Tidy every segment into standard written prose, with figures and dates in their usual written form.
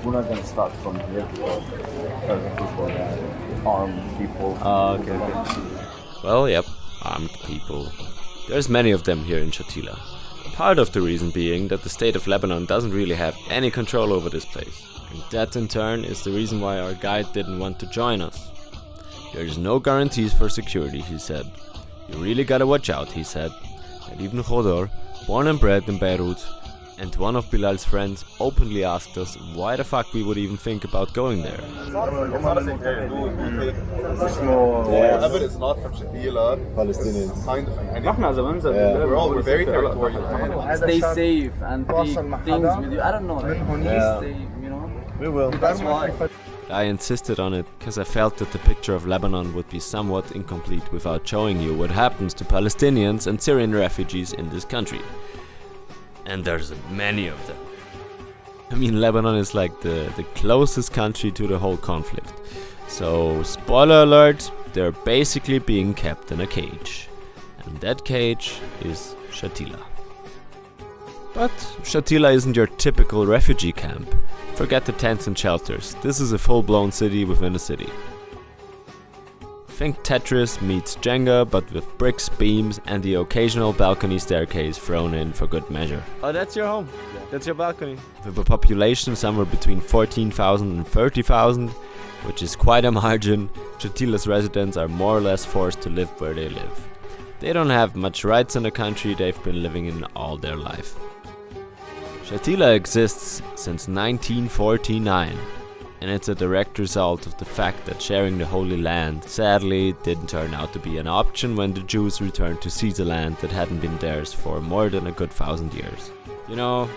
We're not gonna start from here because people that armed people. Okay. Well, yep, armed people. There's many of them here in Shatila. Part of the reason being that the state of Lebanon doesn't really have any control over this place. And that in turn is the reason why our guide didn't want to join us. There's no guarantees for security, he said. You really gotta watch out, he said. And even Khodor, born and bred in Beirut, and one of Bilal's friends openly asked us why the fuck we would even think about going there. It's not from Shatila. Palestinians. Kind of. We're very territorial. Stay safe and take things with you. I don't know. Stay, you know. We will. That's why. I insisted on it because I felt that the picture of Lebanon would be somewhat incomplete without showing you what happens to Palestinians and Syrian refugees in this country. And there's many of them. I mean, Lebanon is like the closest country to the whole conflict. So, spoiler alert, they're basically being kept in a cage. And that cage is Shatila. But Shatila isn't your typical refugee camp. Forget the tents and shelters. This is a full-blown city within a city. Think Tetris meets Jenga, but with bricks, beams, and the occasional balcony staircase thrown in for good measure. Oh, that's your home. That's your balcony. With a population somewhere between 14,000 and 30,000, which is quite a margin, Shatila's residents are more or less forced to live where they live. They don't have much rights in the country they've been living in all their life. Shatila exists since 1949. And it's a direct result of the fact that sharing the Holy Land sadly didn't turn out to be an option when the Jews returned to seize a land that hadn't been theirs for more than a good 1,000 years. You know,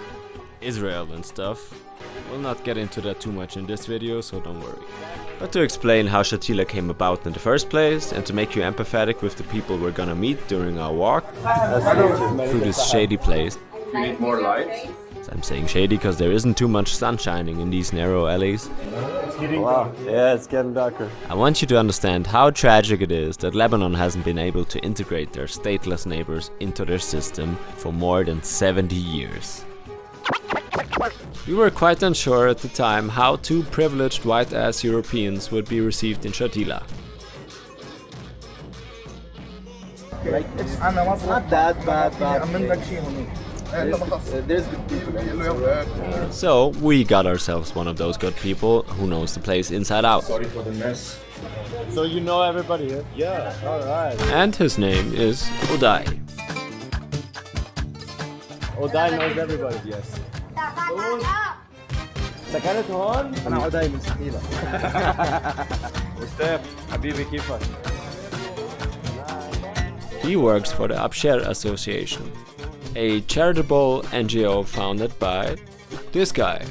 Israel and stuff. We'll not get into that too much in this video, so don't worry. But to explain how Shatila came about in the first place, and to make you empathetic with the people we're gonna meet during our walk through this shady place. You need more light. I'm saying shady because there isn't too much sun shining in these narrow alleys. Wow, yeah, it's getting darker. I want you to understand how tragic it is that Lebanon hasn't been able to integrate their stateless neighbors into their system for more than 70 years. We were quite unsure at the time how two privileged white-ass Europeans would be received in Shatila. Like, it's not that bad. There's good people. So we got ourselves one of those good people who knows the place inside out. Sorry for the mess. So you know everybody here? Yeah. Alright. And his name is ODAY. ODAY knows everybody. Yes. سكنت هون؟ أنا عداي من شتيلة. مستاب حبيبي كيفك؟ He works for the Upshare Association, a charitable NGO founded by this guy.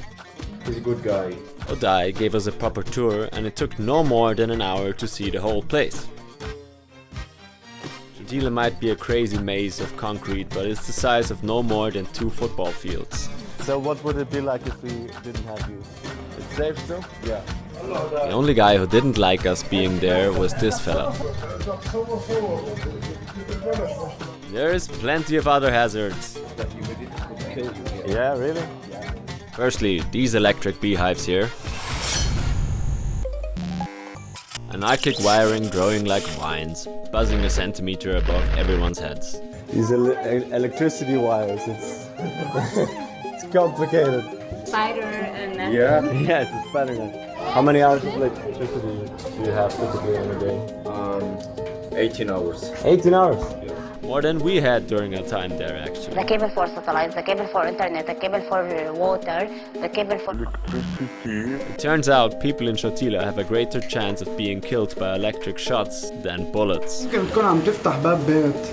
He's a good guy. ODAY gave us a proper tour and it took no more than an hour to see the whole place. Shatila might be a crazy maze of concrete, but it's the size of no more than 2 football fields. So what would it be like if we didn't have you? It's safe still? Yeah. The only guy who didn't like us being there was this fella. There is plenty of other hazards. Yeah, really? Firstly, these electric beehives here. Anarchic wiring growing like vines, buzzing a centimeter above everyone's heads. These electricity wires, it's it's complicated. Spider and then Yeah, it's a spider net. How many hours of electricity do you have typically in a day? 18 hours. 18 hours? More than we had during our time there, actually. the cable for satellite, the cable for internet, the cable for water, the cable for... It turns out people in Shatila have a greater chance of being killed by electric shots than bullets. ممكن تكون عم تفتح باب بيت،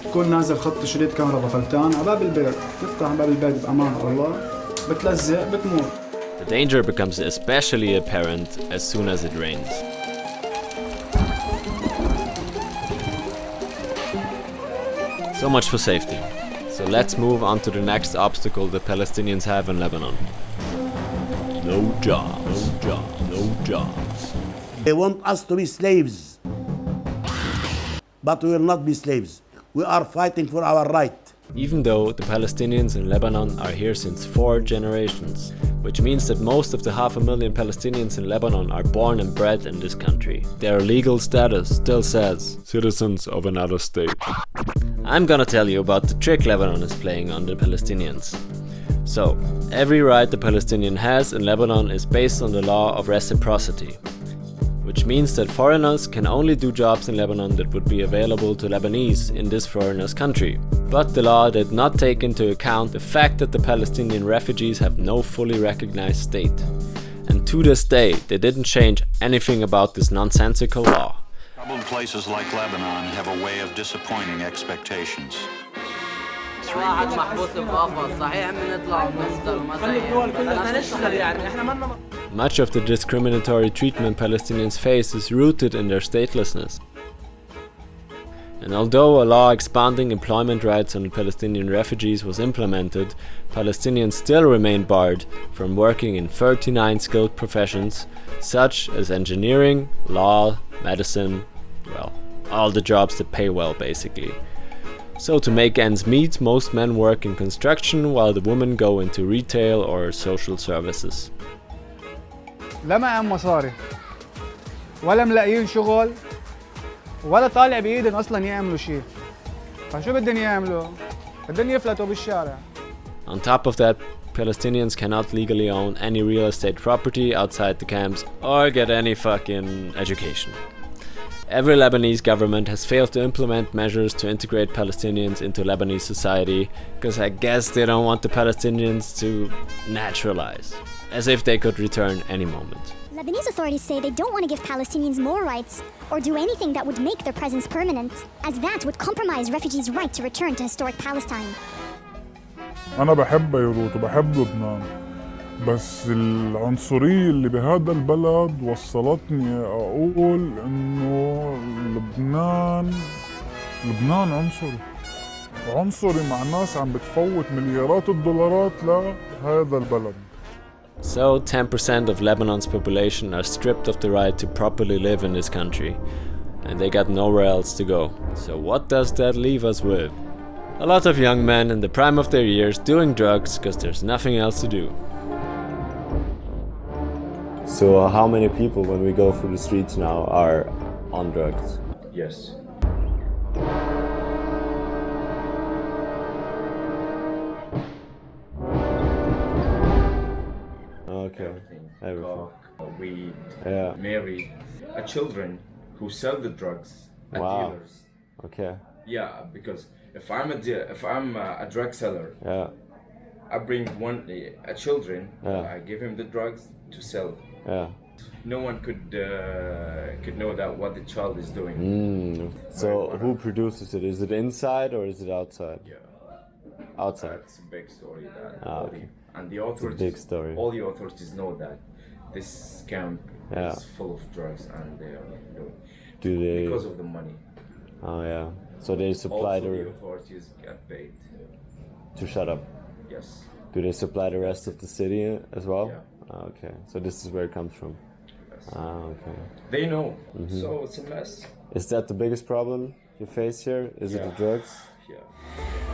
تكون نازل خط شريط كهرباء فلتان على باب البيت، تفتح باب البيت بأمان الله، بتلزق بتموت. The danger becomes especially apparent as soon as it rains. So much for safety. So let's move on to the next obstacle the Palestinians have in Lebanon. No jobs, no jobs, no jobs. They want us to be slaves. But we will not be slaves. We are fighting for our right. Even though the Palestinians in Lebanon are here since 4 generations, which means that most of the 500,000 Palestinians in Lebanon are born and bred in this country. Their legal status still says citizens of another state. I'm gonna tell you about the trick Lebanon is playing on the Palestinians. So, every right the Palestinian has in Lebanon is based on the law of reciprocity, which means that foreigners can only do jobs in Lebanon that would be available to Lebanese in this foreigner's country. But the law did not take into account the fact that the Palestinian refugees have no fully recognized state. And to this day, they didn't change anything about this nonsensical law. Troubled places like Lebanon have a way of disappointing expectations. Much of the discriminatory treatment Palestinians face is rooted in their statelessness. And although a law expanding employment rights on Palestinian refugees was implemented, Palestinians still remain barred from working in 39 skilled professions, such as engineering, law, medicine, well, all the jobs that pay well basically. So to make ends meet, most men work in construction while the women go into retail or social services. لا معهم مصاري ولا ملاقيين شغل ولا طالع بايدهم اصلا يعملوا شيء فشو بدهم يعملوا؟ بدهم يفلتوا بالشارع. On top of that, Palestinians cannot legally own any real estate property outside the camps or get any fucking education. Every Lebanese government has failed to implement measures to integrate Palestinians into Lebanese society because I guess they don't want the Palestinians to naturalize, as if they could return any moment. Lebanese authorities say they don't want to give Palestinians more rights or do anything that would make their presence permanent, as that would compromise refugees' right to return to historic Palestine. أنا بحب بيروت وبحب لبنان، بس العنصرية اللي بهذا البلد وصلتني أقول إنه لبنان عنصري مع ناس عم بتفوت مليارات الدولارات لهذا البلد. So 10% of Lebanon's population are stripped of the right to properly live in this country, and they got nowhere else to go. So what does that leave us with? A lot of young men in the prime of their years doing drugs because there's nothing else to do. So how many people when we go through the streets now are on drugs? Yes. Okay. Everything. Weed, Yeah. married, children who sell the drugs, Wow. dealers. Okay. Yeah, because if I'm a drug seller, Yeah. I bring a children, Yeah. I give him the drugs to sell. Yeah. No one could know that what the child is doing. So who produces it? Is it inside or is it outside? Yeah. Outside. That's a big story. Okay. And the authorities, big story. all the authorities know that this camp Yeah. is full of drugs, and they are Do they? because of the money. Oh yeah. So they supply Also, the the authorities get paid. to shut up. Yes. Do they supply the rest of the city as well? Yeah. Ah, okay. So this is where it comes from. Yes. Ah, okay. They know. So it's a mess. Is that the biggest problem you face here? Is it Yeah. the drugs? Yeah.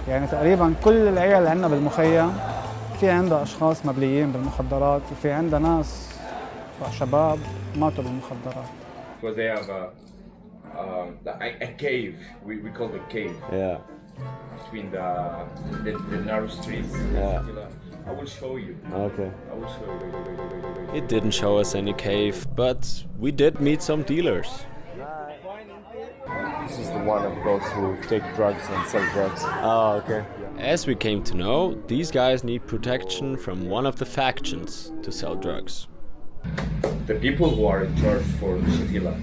يعني تقريبا كل العيال اللي عندنا بالمخيم في عندها اشخاص مبليين بالمخدرات وفي عندها ناس شباب ماتوا بالمخدرات. Because they have a cave. We call it a cave Yeah. between the narrow streets. Yeah. Shatila. I will show you. Okay. I will show you. It didn't show us any cave, but we did meet some dealers. This is the one of those who take drugs and sell drugs. Oh, okay. As we came to know, these guys need protection from one of the factions to sell drugs. The people who are in charge for Shatila.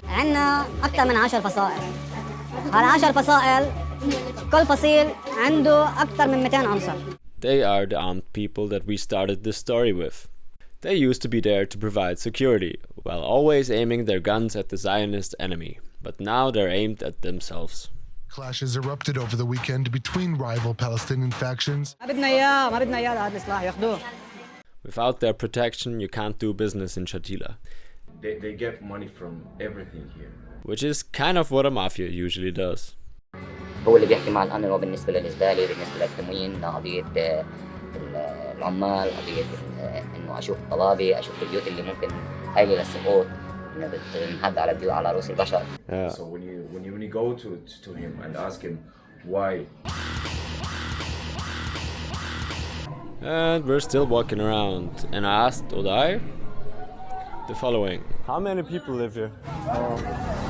عندنا أكثر من 10 فصائل. هال10 فصائل كل فصيل عنده أكثر من 200 عنصر. They are the armed people that we started this story with. They used to be there to provide security, while always aiming their guns at the Zionist enemy. But now they're aimed at themselves. Clashes erupted over the weekend between rival Palestinian factions. ما بدنا إياه لهذا السلاح ياخذوه. Without their protection, you can't do business in Shatila. They get money from everything here. Which is kind of what a mafia usually does. هو اللي بيحكي مع الأنرو بالنسبة للزبالة، بالنسبة للتموين، قضية العمال، قضية إنه أشوف الطلابة، أشوف البيوت اللي ممكن هاي للسقوط، إنه بتنهد على رؤوس البشر. So when you go to him and ask him why. And we're still walking around, and I asked ODAY the following. How many people live here?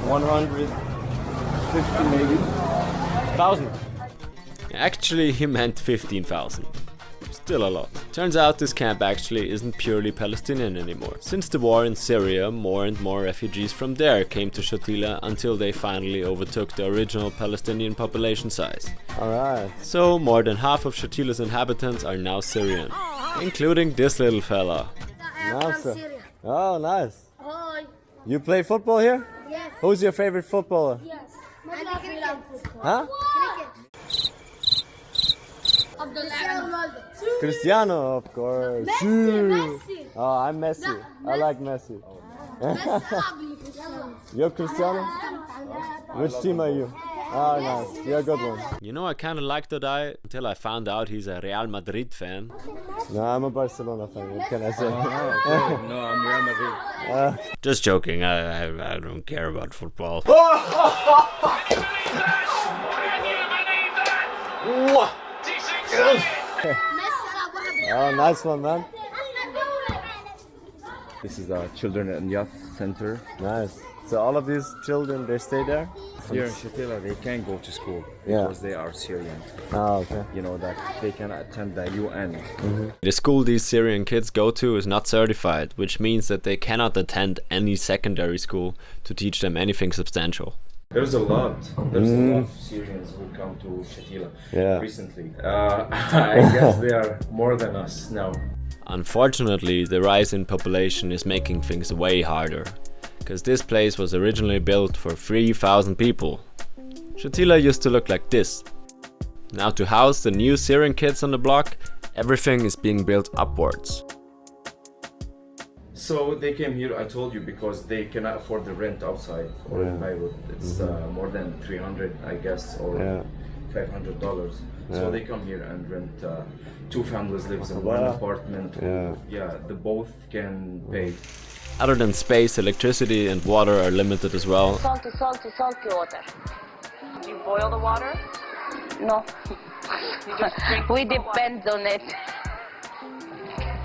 150 maybe. 1,000. Actually, he meant 15,000. Still a lot. Turns out this camp actually isn't purely Palestinian anymore. Since the war in Syria, more and more refugees from there came to Shatila until they finally overtook the original Palestinian population size. Alright. So more than half of Shatila's inhabitants are now Syrian, including this little fella. Nice. Oh, nice. You play football here? Yes. Who's your favorite footballer? Yes. Football. Huh? Cricket. Cristiano, of course. Messi. Oh, I'm Messi. I like Messi. You're Cristiano? Which team are you? Oh, nice. You're a good one. You know, I kind of liked ODAY until I found out he's a Real Madrid fan. No, I'm a Barcelona fan. What can I say? Okay. No, I'm Real Madrid. Just joking. I don't care about football. Oh, nice one, man. This is a children and youth center. Nice. So all of these children, they stay there? Here in Shatila, they can't go to school because they are Syrian. Oh, okay. You know that they can attend the UN. The school these Syrian kids go to is not certified, which means that they cannot attend any secondary school to teach them anything substantial. There's a lot. There's a lot of Syrians who come to Shatila recently. I guess they are more than us now. Unfortunately, the rise in population is making things way harder, because this place was originally built for 3,000 people. Shatila used to look like this. Now to house the new Syrian kids on the block, everything is being built upwards. So they came here, I told you, because they cannot afford the rent outside or in Beirut. It's more than 300, I guess, or $500. So they come here and rent. Two families lives in one apartment. The both can pay. Other than space, electricity and water are limited as well. Salty water. Do you boil the water? No. You just drink We depend on it.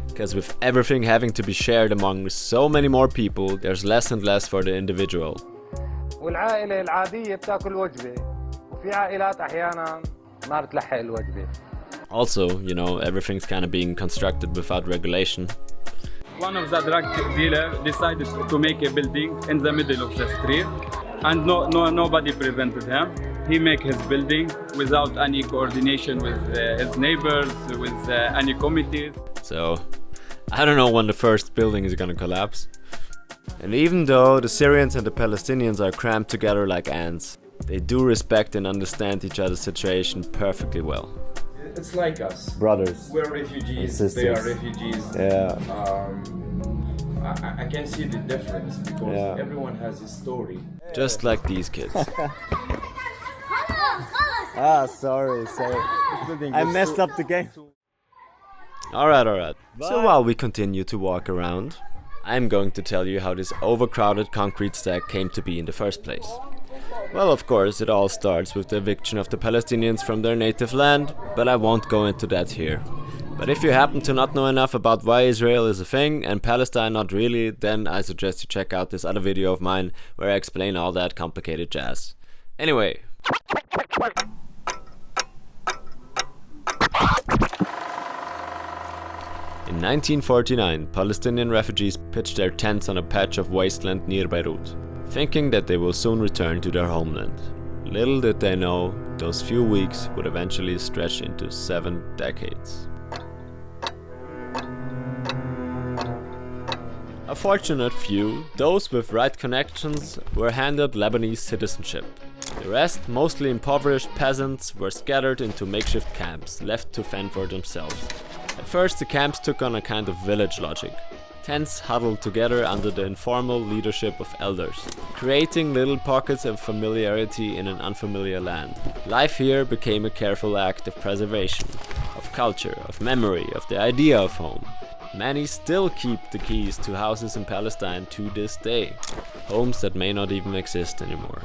Because with everything having to be shared among so many more people, there's less and less for the individual. والعائلة العادية بتاكل وجبة وفي عائلات أحيانا ما بتلحق الوجبة. Also, you know, everything's kind of being constructed without regulation. One of the drug dealers decided to make a building in the middle of the street, and nobody prevented him. He made his building without any coordination with his neighbors, with any committees. So, I don't know when the first building is gonna collapse. And even though the Syrians and the Palestinians are cramped together like ants, they do respect and understand each other's situation perfectly well. It's like us. Brothers. We're refugees. They are refugees. I can see the difference because everyone has his story. Just like these kids. Sorry. I messed up the game. Alright. So while we continue to walk around, I'm going to tell you how this overcrowded concrete stack came to be in the first place. Well, of course, it all starts with the eviction of the Palestinians from their native land, but I won't go into that here. But if you happen to not know enough about why Israel is a thing and Palestine not really, then I suggest you check out this other video of mine where I explain all that complicated jazz. Anyway. In 1949, Palestinian refugees pitched their tents on a patch of wasteland near Beirut, thinking that they will soon return to their homeland. Little did they know, those few weeks would eventually stretch into 7 decades. A fortunate few, those with right connections, were handed Lebanese citizenship. The rest, mostly impoverished peasants, were scattered into makeshift camps, left to fend for themselves. At first the camps took on a kind of village logic. Tents huddled together under the informal leadership of elders, creating little pockets of familiarity in an unfamiliar land. Life here became a careful act of preservation, of culture, of memory, of the idea of home. Many still keep the keys to houses in Palestine to this day, homes that may not even exist anymore.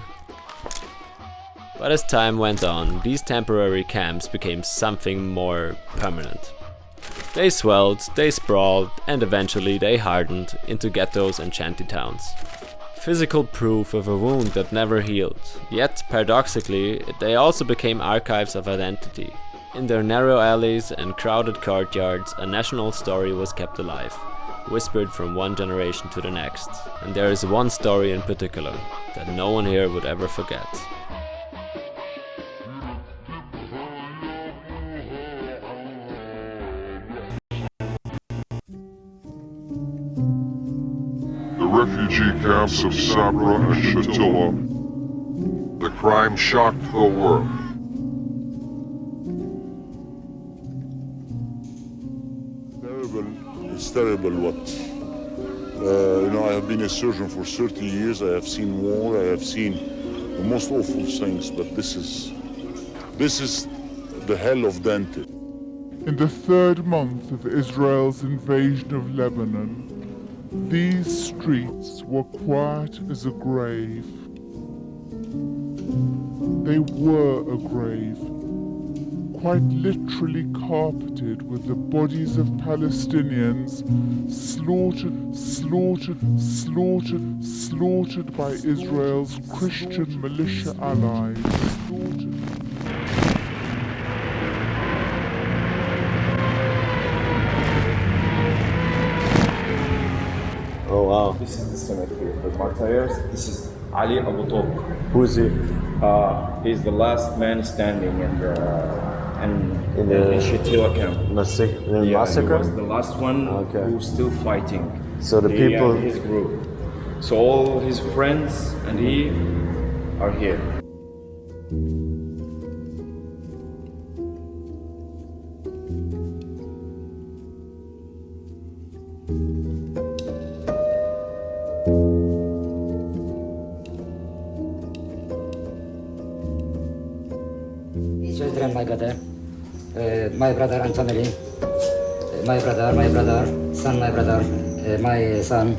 But as time went on, these temporary camps became something more permanent. They swelled, they sprawled, and eventually they hardened into ghettos and shantytowns. Physical proof of a wound that never healed, yet paradoxically, they also became archives of identity. In their narrow alleys and crowded courtyards, a national story was kept alive, whispered from one generation to the next. And there is one story in particular that no one here would ever forget. The refugee camps of Sabra and Shatila. The crime shocked the world. It's terrible what, I have been a surgeon for 30 years, I have seen war, I have seen the most awful things, but this is the hell of Dante. In the third month of Israel's invasion of Lebanon, these streets were quiet as a grave. They were a grave, quite literally carpeted with the bodies of Palestinians slaughtered by Israel's Christian militia allies. Oh wow. This is the cemetery of the martyrs. This is Ali Abu Talq. Who is he? He's the last man standing in the Shatila camp. Massacre? He was the last one who's still fighting. So the people... and his group. So all his friends and he are here. Children, my brother and family, my brother, son, my son.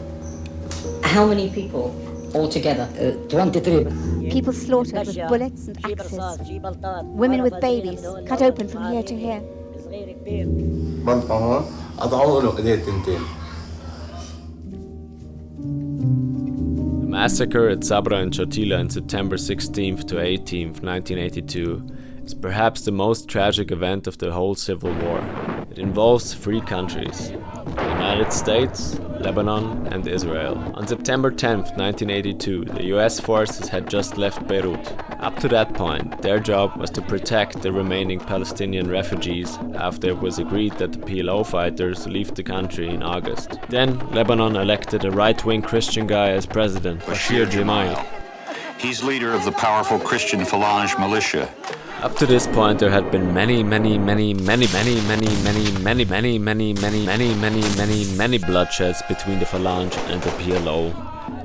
How many people altogether? 23. People slaughtered with bullets and axes. Women with babies, cut open from here to here. The massacre at Sabra and Shatila on September 16th to 18th, 1982 is perhaps the most tragic event of the whole civil war. It involves three countries: the United States, Lebanon, and Israel. On September 10th, 1982, the US forces had just left Beirut. Up to that point, their job was to protect the remaining Palestinian refugees after it was agreed that the PLO fighters leave the country in August. Then, Lebanon elected a right-wing Christian guy as president, Bashir Gemayel. He's leader of the powerful Christian Phalange militia. Up to this point, there had been many bloodsheds between the Phalange and the PLO.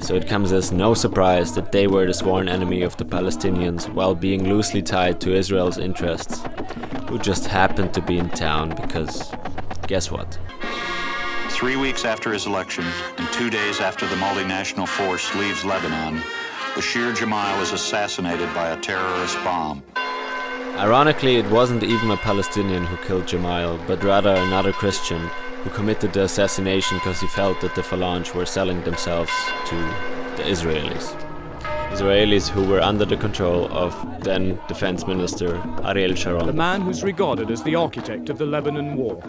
So it comes as no surprise that they were the sworn enemy of the Palestinians while being loosely tied to Israel's interests, who just happened to be in town because, guess what? 3 weeks after his election, and 2 days after the multinational force leaves Lebanon, Bashir Gemayel is assassinated by a terrorist bomb. Ironically, it wasn't even a Palestinian who killed Gemayel, but rather another Christian who committed the assassination because he felt that the Phalange were selling themselves to the Israelis. Israelis who were under the control of then Defense Minister Ariel Sharon. The man who's regarded as the architect of the Lebanon War.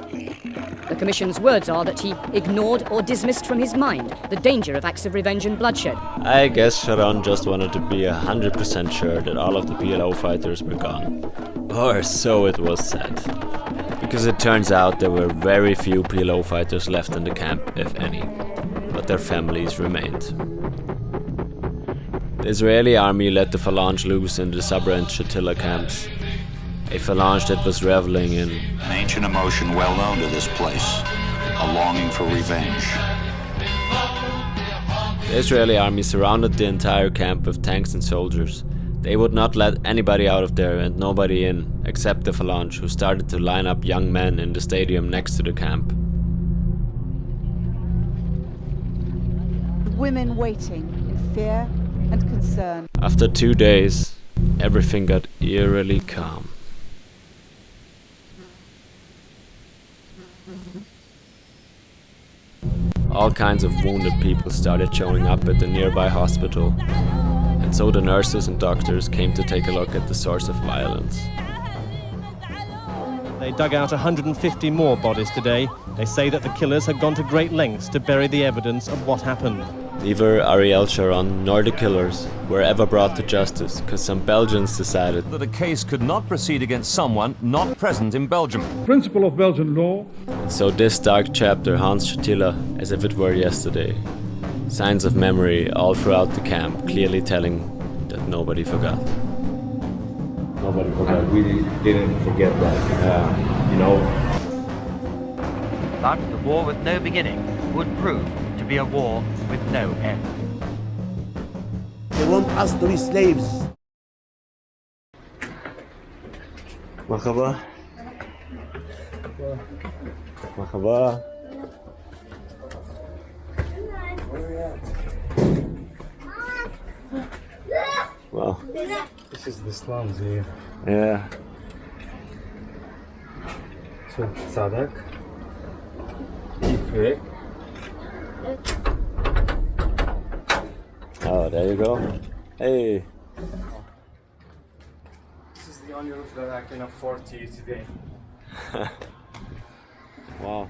The Commission's words are that he ignored or dismissed from his mind the danger of acts of revenge and bloodshed. I guess Sharon just wanted to be 100% sure that all of the PLO fighters were gone. Or so it was said. Because it turns out there were very few PLO fighters left in the camp, if any. But their families remained. The Israeli army let the Phalange loose in the Sabra and Shatila camps. a phalange that was reveling in An ancient emotion well known to this place, a longing for revenge. The Israeli army surrounded the entire camp with tanks and soldiers. They would not let anybody out of there and nobody in, except the phalange, who started to line up young men in the stadium next to the camp. Women waiting in fear and concern. After 2 days, everything got eerily calm. All kinds of wounded people started showing up at the nearby hospital, and so the nurses and doctors came to take a look at the source of violence. They dug out 150 more bodies today. They say that the killers had gone to great lengths to bury the evidence of what happened. Neither Ariel Sharon nor the killers were ever brought to justice, because some Belgians decided that a case could not proceed against someone not present in Belgium. Principle of Belgian law. And so this dark chapter haunts Shatila as if it were yesterday. Signs of memory all throughout the camp, clearly telling that nobody forgot. Nobody forgot. We didn't forget that, you know. But the war with no beginning would prove to be a war with no end. They want us to be slaves. Marhaba. Marhaba. Wow. This is the slums here. Yeah. So, Sadak. Ifrik. Oh, there you go. Hey. This is the only roof that I can afford to use today. Wow.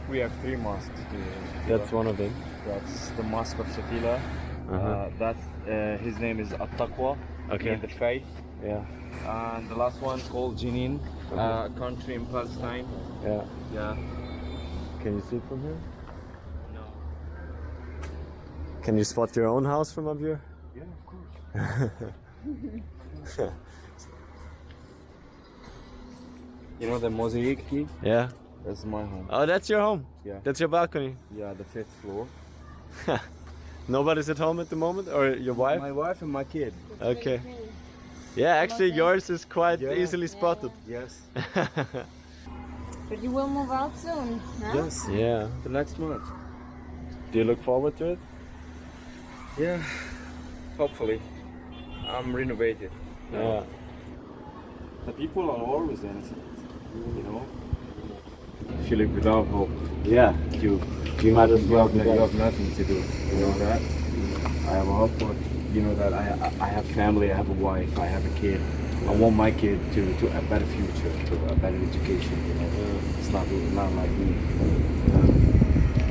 We have 3 mosques here. That's one of them. That's the Mosque of Shatila. His name is At-Taqwa, Okay. in the faith. Yeah. And the last one called Jenin, a country in Palestine. Yeah. Yeah. Can you see it from here? No. Can you spot your own house from up here? Yeah, of course. You know the mosaic key? Yeah. That's my home. Oh, that's your home? Yeah. That's your balcony? Yeah, the 5th floor. Nobody's at home at the moment? Or your wife? My wife and my kid. Okay. Yeah, actually yours is quite easily spotted. Yes. But you will move out soon, huh? Yes. Yeah. The next month. Do you look forward to it? Yeah. Hopefully. I'm renovated. Yeah. The people are always innocent, you know? If you live without hope, yeah, you might as well. You have nothing to do. You know that? I have a hope for, you know, that I have family, I have a wife, I have a kid. I want my kid to a better future, to a better education. You know, it's not like me.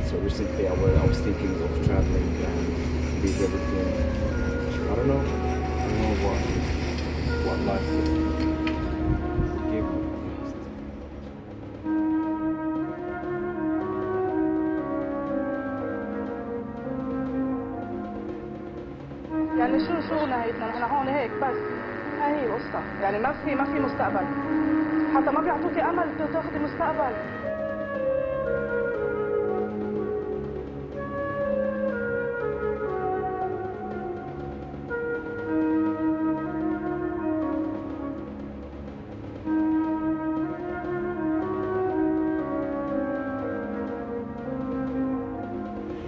So recently I was thinking of traveling and leave everything. I don't know what life will give me. يعني شو نهايتنا؟ نحن هون هيك بس، هاي هي القصة، يعني ما في مستقبل، حتى ما بيعطوكي أمل تاخذي مستقبل.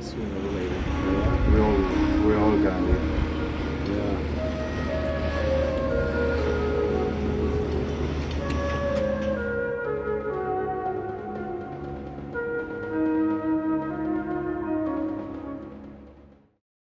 Sooner or later, we're all gonna leave.